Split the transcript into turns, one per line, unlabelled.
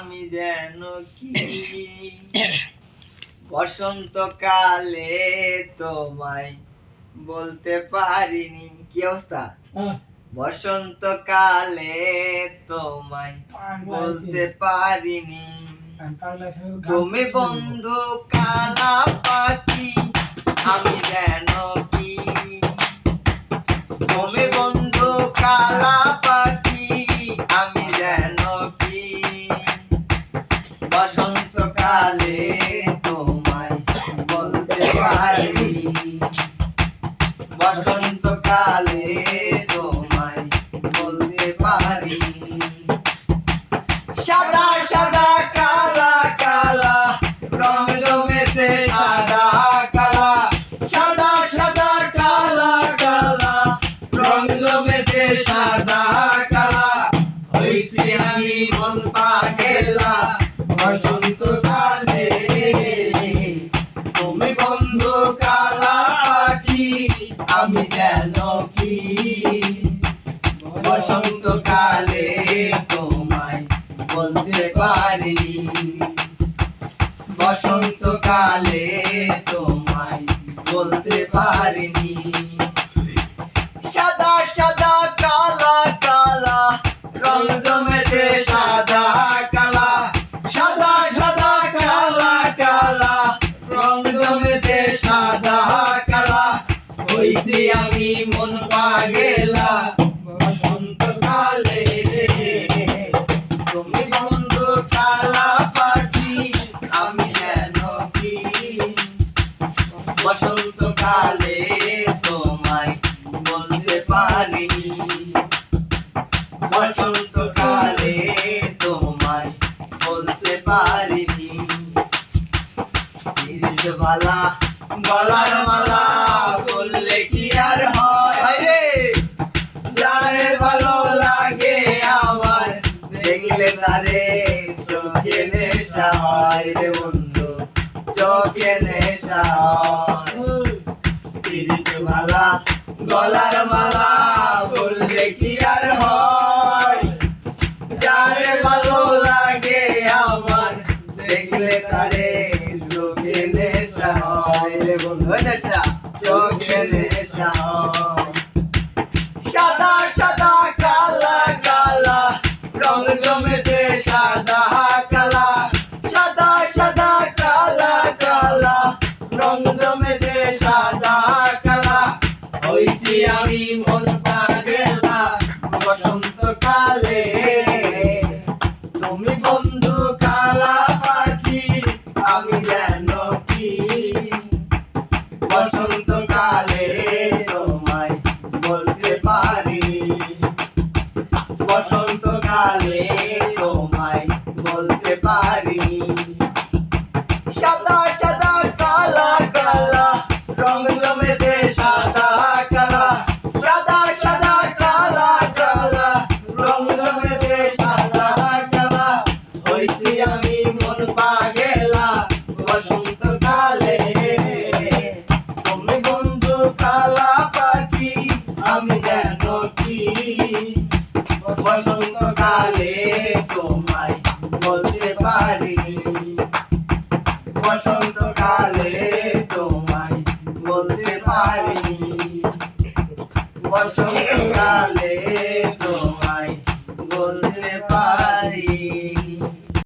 আমি যেন কি বসন্তকালে তোমায় বলতে পারিনি। কি অবস্থা? বসন্তকালে তোমায় বলতে পারিনি, তুমি বন্ধু কালা পাখি আমি যেন কি, তুমি বন্ধু কালা পাখি আমি যেন কি, বসন্তকালে তোমায় বলতে পারি, বসন্তকালে তোমায় বলতে পারি। সাদা সাদা কালা কালা রং জমেছে সাদা কালা, সাদা সাদা কালা কালা রং জমেছে সাদা কালা, হইছি আমি মন পাগেলা বসন্তকালে, তুমি বন্ধু কালা পাখি আমি যেন কি, বসন্তকালে তোমায় বলতে পারি, বসন্তকালে তোমায় বলতে পারিনি। সাদা সাদা কালা কালা রং জমেছে সাদা কালা, সাদা সাদা কালা কালা রং জমেছে সাদা কালা, হইছি আমি মন পাগেলা বসন্তকালে, তুমি বন্ধু কালা পাখি আমি যেন কি, বসন্তকালে তোমায় বলতে পারিনি, বসন্তকালে তোমায় বলতে পারিনি। বালা গলার মালা বললে কি আর হয় রে, যারে ভালো লাগে আমার দেখলে তারে চোখে নেশা হয় রে বন্ধু, চোখে নেশা হয়। মালা গলার মালা বললে কি আর হয়, যারে ভালো লাগে আমার দেখলে তারে চোখে নেশা হয় রে বন্ধু, নেশা চোখে নেশা হয়। সাদা সাদা কালা কালা রং জমেছে সাদা কালা, সাদা সাদা কালা কালা রং জমেছে সাদা কালা, হইছি আমি মন পাগেলা বসন্তকালে, তুমি বন্ধু কালা পাখি আমি যেন কি, বসন্তকালে তোমায় বলতে পারি, বসন্তকালে তোমায় বলতে পারি। সাদা সাদা কালা কালা রং জমেছে সাদা কালা, সাদা সাদা কালা কালা রং জমেছে সাদা কালা, হইছি আমি মন পাগেলা বসন্তকালে, তুমি বন্ধু কালা পাখি আমি যেন কি, বসন্তকালে তোমায় বলতে পারি,